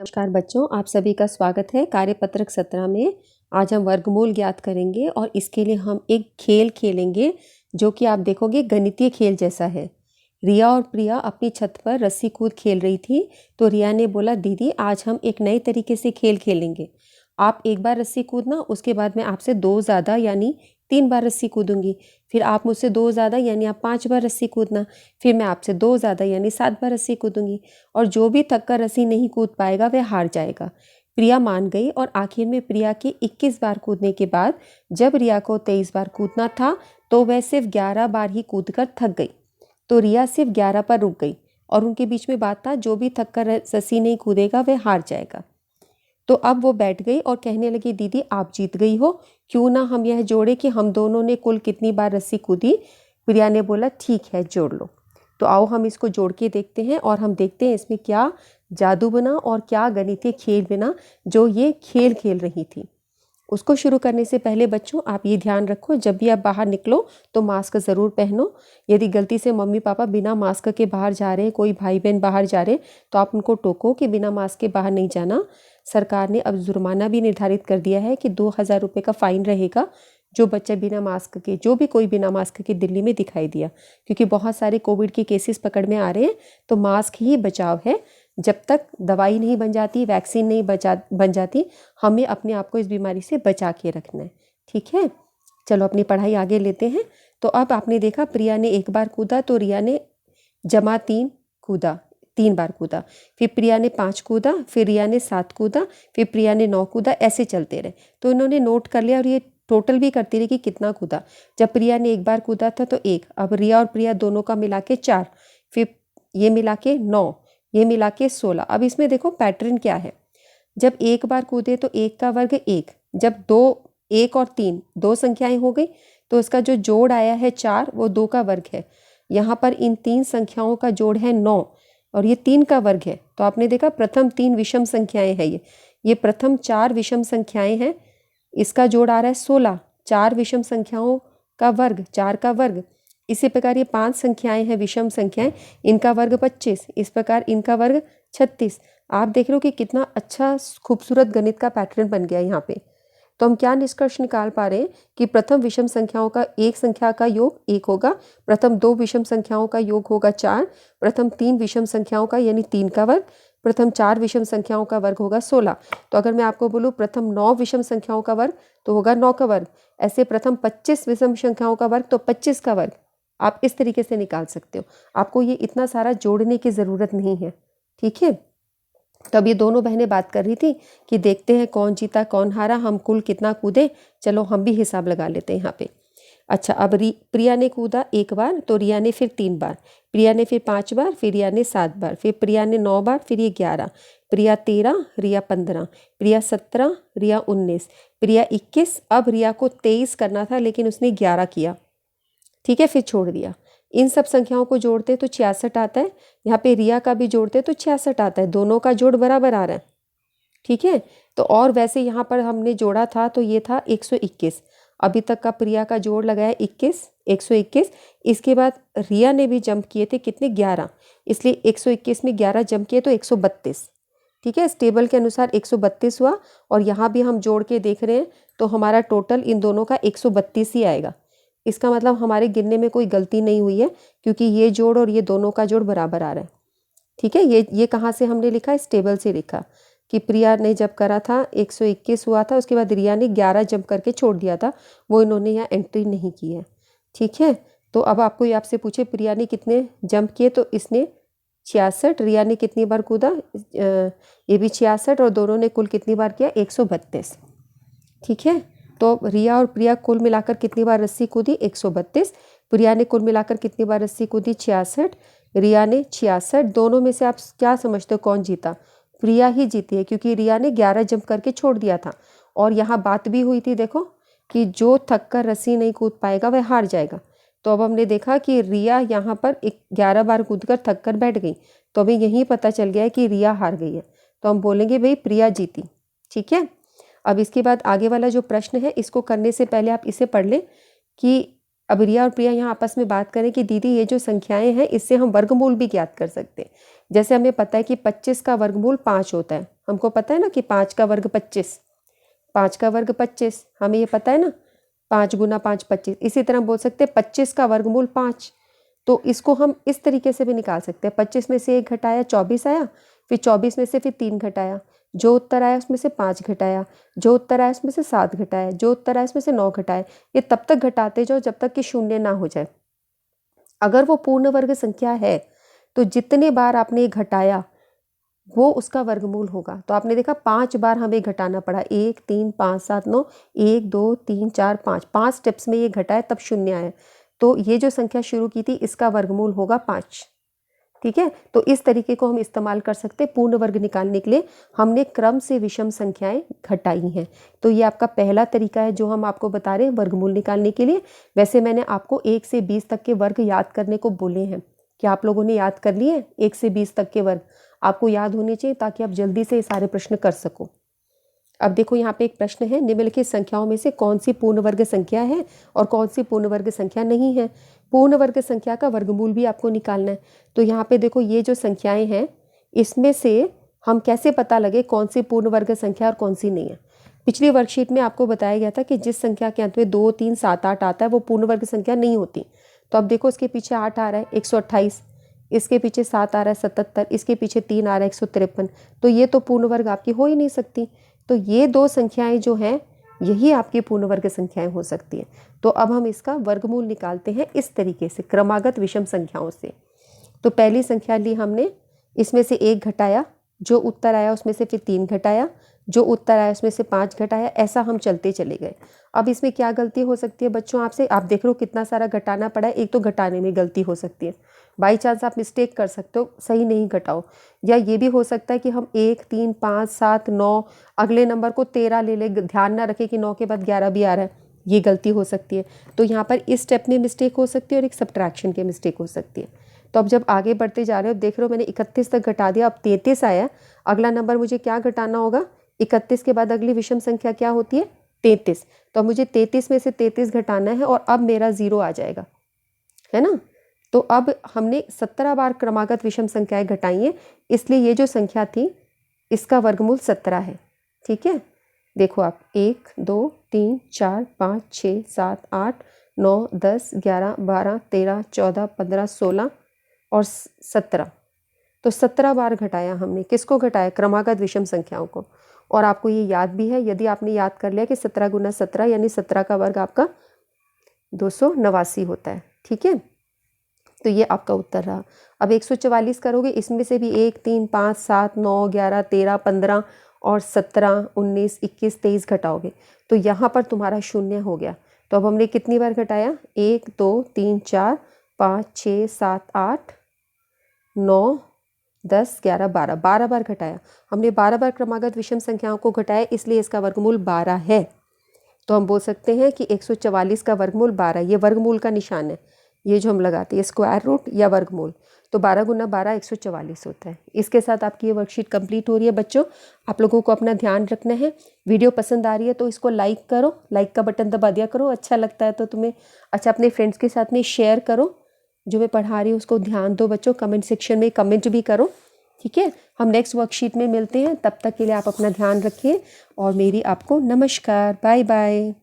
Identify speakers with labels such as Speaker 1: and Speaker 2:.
Speaker 1: नमस्कार बच्चों, आप सभी का स्वागत है कार्यपत्रक 17 में। आज हम वर्गमूल ज्ञात करेंगे और इसके लिए हम एक खेल खेलेंगे जो कि आप देखोगे गणितीय खेल जैसा है। रिया और प्रिया अपनी छत पर रस्सी कूद खेल रही थी, तो रिया ने बोला, दीदी आज हम एक नए तरीके से खेल खेलेंगे। आप एक बार रस्सी कूदना, उसके बाद मैं आपसे 2 ज़्यादा यानी 3 बार रस्सी कूदूंगी। फिर आप मुझसे 2 ज़्यादा यानी आप 5 बार रस्सी कूदना। फिर मैं आपसे 2 ज़्यादा यानी 7 बार रस्सी कूदूंगी और जो भी थक कर रस्सी नहीं कूद पाएगा वह हार जाएगा। प्रिया मान गई और आखिर में प्रिया के 21 बार कूदने के बाद जब रिया को 23 बार कूदना था तो वह सिर्फ 11 बार ही कूदकर थक गई। तो रिया सिर्फ 11 पर रुक गई और उनके बीच में बात था, जो भी थक कर रस्सी नहीं कूदेगा वह हार जाएगा। तो अब वो बैठ गई और कहने लगी, दीदी आप जीत गई हो, क्यों ना हम यह जोड़े कि हम दोनों ने कुल कितनी बार रस्सी कूदी। प्रिया ने बोला, ठीक है जोड़ लो। तो आओ हम इसको जोड़ के देखते हैं और हम देखते हैं इसमें क्या जादू बना और क्या गणितीय खेल बना जो ये खेल खेल रही थी। उसको शुरू करने से पहले बच्चों आप ये ध्यान रखो, जब भी आप बाहर निकलो तो मास्क ज़रूर पहनो। यदि गलती से मम्मी पापा बिना मास्क के बाहर जा रहे हैं, कोई भाई बहन बाहर जा रहे हैं, तो आप उनको टोको कि बिना मास्क के बाहर नहीं जाना। सरकार ने अब जुर्माना भी निर्धारित कर दिया है कि 2000 रुपये का फाइन रहेगा जो बच्चा बिना मास्क के, जो भी कोई बिना मास्क के दिल्ली में दिखाई दिया, क्योंकि बहुत सारे कोविड के केसेस पकड़ में आ रहे हैं। तो मास्क ही बचाव है। जब तक दवाई नहीं बन जाती, वैक्सीन नहीं बन जाती, हमें अपने आप को इस बीमारी से बचा के रखना है। ठीक है, चलो अपनी पढ़ाई आगे लेते हैं। तो अब आपने देखा प्रिया ने 1 बार कूदा तो रिया ने जमा 3 कूदा, 3 बार कूदा। फिर प्रिया ने 5 कूदा, फिर रिया ने 7 कूदा, फिर प्रिया ने 9 कूदा, ऐसे चलते रहे। तो इन्होंने नोट कर लिया और ये टोटल भी करती रही कि कितना कूदा। जब प्रिया ने 1 बार कूदा था तो 1, अब रिया और प्रिया दोनों का मिला के 4, फिर ये मिला के 9, ये मिला के 16। अब इसमें देखो पैटर्न क्या है। जब 1 बार कूदे तो 1 का वर्ग 1, जब 2, 1 और 3 2 संख्याएं हो गई तो इसका जो जोड़ आया है 4 वो 2 का वर्ग है। यहाँ पर इन 3 संख्याओं का जोड़ है 9 और ये 3 का वर्ग है। तो आपने देखा प्रथम 3 विषम संख्याएं हैं, ये प्रथम 4 विषम संख्याएं हैं। इसका जोड़ आ रहा है 16, 4 विषम संख्याओं का वर्ग 4 का वर्ग। इसी प्रकार ये 5 संख्याएं हैं विषम संख्याएं, इनका वर्ग 25, इस प्रकार इनका वर्ग 36। आप देख रहे हो कि कितना अच्छा खूबसूरत गणित का पैटर्न बन गया यहाँ पे। तो हम क्या निष्कर्ष निकाल पा रहे हैं कि प्रथम विषम संख्याओं का एक संख्या का योग 1 होगा, प्रथम 2 विषम संख्याओं का योग होगा 4, प्रथम 3 विषम संख्याओं का यानी 3 का वर्ग, प्रथम 4 विषम संख्याओं का वर्ग होगा 16। तो अगर मैं आपको बोलूँ प्रथम 9 विषम संख्याओं का वर्ग तो होगा 9 का वर्ग। ऐसे प्रथम 25 विषम संख्याओं का वर्ग तो 25 का वर्ग। आप इस तरीके से निकाल सकते हो, आपको ये इतना सारा जोड़ने की ज़रूरत नहीं है। ठीक है, तो अब ये दोनों बहनें बात कर रही थी कि देखते हैं कौन जीता कौन हारा, हम कुल कितना कूदे। चलो हम भी हिसाब लगा लेते हैं यहाँ पे। अच्छा, अब प्रिया ने कूदा 1 बार तो रिया ने फिर 3 बार, प्रिया ने फिर 5 बार, फिर रिया ने 7 बार, फिर प्रिया ने 9 बार, फिर ये 11, प्रिया 13, रिया 15, प्रिया 17, रिया 19, प्रिया 21। अब रिया को 23 करना था लेकिन उसने 11 किया। ठीक है, फिर छोड़ दिया। इन सब संख्याओं को जोड़ते तो 66 आता है। यहाँ पे रिया का भी जोड़ते तो 66 आता है, दोनों का जोड़ बराबर आ रहा है। ठीक है, तो और वैसे यहाँ पर हमने जोड़ा था तो ये था 121। अभी तक का प्रिया का जोड़ लगाया 21, 121। इसके बाद रिया ने भी जंप किए थे कितने, 11, इसलिए 121 में 11 जंप किए तो 132। ठीक है, इस टेबल के अनुसार 132 हुआ और यहाँ भी हम जोड़ के देख रहे हैं तो हमारा टोटल इन दोनों का 132 ही आएगा। इसका मतलब हमारे गिनने में कोई गलती नहीं हुई है, क्योंकि ये जोड़ और ये दोनों का जोड़ बराबर आ रहा है। ठीक है, ये कहाँ से हमने लिखा, इस टेबल से लिखा कि प्रिया ने जब करा था 121 हुआ था, उसके बाद रिया ने 11 जंप करके छोड़ दिया था, वो इन्होंने यहाँ एंट्री नहीं की है। ठीक है, तो अब आपको ये आपसे पूछे प्रिया ने कितने जंप किए तो इसने 66, रिया ने कितनी बार कूदा, ये भी 66 और दोनों ने कुल कितनी बार किया, 132। ठीक है, तो रिया और प्रिया कुल मिलाकर कितनी बार रस्सी कूदी, 132। प्रिया ने कुल मिलाकर कितनी बार रस्सी कूदी, 66, रिया ने 66। दोनों में से आप क्या समझते हो कौन जीता? प्रिया ही जीती है, क्योंकि रिया ने 11 जंप करके छोड़ दिया था और यहाँ बात भी हुई थी देखो कि जो थक कर रस्सी नहीं कूद पाएगा वह हार जाएगा। तो अब हमने देखा कि रिया यहाँ पर 11 बार कूद कर थक कर बैठ गई, तो अभी यही पता चल गया है कि रिया हार गई है, तो हम बोलेंगे भाई प्रिया जीती। ठीक है, अब इसके बाद आगे वाला जो प्रश्न है इसको करने से पहले आप इसे पढ़ लें कि अब रिया और प्रिया यहाँ आपस में बात करें कि दीदी ये जो संख्याएं हैं इससे हम वर्गमूल भी ज्ञात कर सकते हैं। जैसे हमें पता है कि 25 का वर्गमूल 5 होता है, हमको पता है ना कि 5 का वर्ग 25, 5 का वर्ग 25 हमें ये पता है ना, 5 गुना 5 25। इसी तरह बोल सकते हैं 25 का वर्गमूल 5। तो इसको हम इस तरीके से भी निकाल सकते हैं, 25 में से 1 घटाया 24 आया, फिर 24 में से फिर 3 घटाया, जो उत्तर आया उसमें से 5 घटाया, जो उत्तर आया उसमें से 7 घटाया, जो उत्तर आया उसमें से 9 घटाया। ये तब तक घटाते जाओ जब तक कि शून्य ना हो जाए। अगर वो पूर्ण वर्ग संख्या है तो जितने बार आपने ये घटाया वो उसका वर्गमूल होगा। तो आपने देखा 5 बार हमें घटाना पड़ा, 1 3 5 7 9, 1 2 3 4 5, 5 स्टेप्स में ये घटाए तब शून्य आया। तो ये जो संख्या शुरू की थी इसका वर्गमूल होगा 5। ठीक है, तो इस तरीके को हम इस्तेमाल कर सकते हैं पूर्ण वर्ग निकालने के लिए। हमने क्रम से विषम संख्याएं घटाई हैं। तो ये आपका पहला तरीका है जो हम आपको बता रहे हैं वर्गमूल निकालने के लिए। वैसे मैंने आपको 1 से 20 तक के वर्ग याद करने को बोले हैं। क्या आप लोगों ने याद कर लिए 1 से 20 तक के वर्ग? आपको याद होने चाहिए ताकि आप जल्दी से ये सारे प्रश्न कर सको। अब देखो यहाँ पे एक प्रश्न है, निम्नलिखित संख्याओं में से कौन सी पूर्ण वर्ग संख्या है और कौन सी पूर्ण वर्ग संख्या नहीं है। पूर्ण वर्ग संख्या का वर्गमूल भी आपको निकालना है। तो यहाँ पे देखो ये जो संख्याएं हैं इसमें से हम कैसे पता लगे कौन सी पूर्ण वर्ग संख्या और कौन सी नहीं है। पिछली वर्कशीट में आपको बताया गया था कि जिस संख्या के अंत में 2 3 7 8 आता है वो पूर्ण वर्ग संख्या नहीं होती। तो अब देखो इसके पीछे 8 आ रहा है 128, इसके पीछे 7 आ रहा है 77, इसके पीछे 3 आ रहा है 153। तो ये तो पूर्ण वर्ग आपकी हो ही नहीं सकती। तो ये 2 संख्याएं जो हैं यही आपकी पूर्ण वर्ग संख्याएं हो सकती हैं। तो अब हम इसका वर्गमूल निकालते हैं इस तरीके से, क्रमागत विषम संख्याओं से। तो पहली संख्या ली हमने, इसमें से 1 घटाया, जो उत्तर आया उसमें से फिर 3 घटाया, जो उत्तर आया उसमें से 5 घटाया, ऐसा हम चलते चले गए। अब इसमें क्या गलती हो सकती है बच्चों आपसे? आप देख रहे हो कितना सारा घटाना पड़ा है। एक तो घटाने में गलती हो सकती है, बाई चांस आप मिस्टेक कर सकते हो, सही नहीं घटाओ। या ये भी हो सकता है कि हम 1 3 5 7 9 अगले नंबर को 13 ले ले, ध्यान ना रखें कि 9 के बाद 11 भी आ रहा है, ये गलती हो सकती है। तो यहाँ पर इस स्टेप में मिस्टेक हो सकती है और एक सब्ट्रैक्शन की मिस्टेक हो सकती है। तो अब जब आगे बढ़ते जा रहे हो, देख रहे हो मैंने 31 तक घटा दिया, अब 33 आया। अगला नंबर मुझे क्या घटाना होगा? 31 के बाद अगली विषम संख्या क्या होती है? 33। तो अब मुझे 33 में से 33 घटाना है और अब मेरा 0 आ जाएगा, है ना। तो अब हमने 17 बार क्रमागत विषम संख्याएं घटाई हैं, इसलिए ये जो संख्या थी इसका वर्गमूल 17 है। ठीक है, देखो आप 1 2 3 4 5 6 7 8 9 10 11 12 13 14 15 16 और 17। तो 17 बार घटाया हमने। किसको घटाया? क्रमागत विषम संख्याओं को। और आपको ये याद भी है, यदि आपने याद कर लिया कि 17 गुना 17 यानी 17 का वर्ग आपका 289 होता है। ठीक है, तो ये आपका उत्तर रहा। अब 144 करोगे, इसमें से भी 1 3 5 7 9 11 13 15 और 17 19 21 23 घटाओगे तो यहाँ पर तुम्हारा शून्य हो गया। तो अब हमने कितनी बार घटाया? 1 2 3 4 5 6 7 8 9 10 11 12, 12 बार घटाया हमने। 12 बार क्रमागत विषम संख्याओं को घटाया, इसलिए इसका वर्गमूल 12 है। तो हम बोल सकते हैं कि 144 का वर्गमूल 12, ये वर्गमूल का निशान है, ये जो हम लगाते हैं स्क्वायर रूट या वर्गमूल। तो 12 गुना 12 144 होता है। इसके साथ आपकी ये वर्कशीट कंप्लीट हो रही है बच्चों। आप लोगों को अपना ध्यान रखना है। वीडियो पसंद आ रही है तो इसको लाइक करो, लाइक का बटन दबा दिया करो। अच्छा लगता है तो तुम्हें अच्छा अपने फ्रेंड्स के साथ में शेयर करो। जो मैं पढ़ा रही हूँ उसको ध्यान दो बच्चों। कमेंट सेक्शन में कमेंट भी करो। ठीक है, हम नेक्स्ट वर्कशीट में मिलते हैं। तब तक के लिए आप अपना ध्यान रखिए और मेरी आपको नमस्कार, बाय बाय।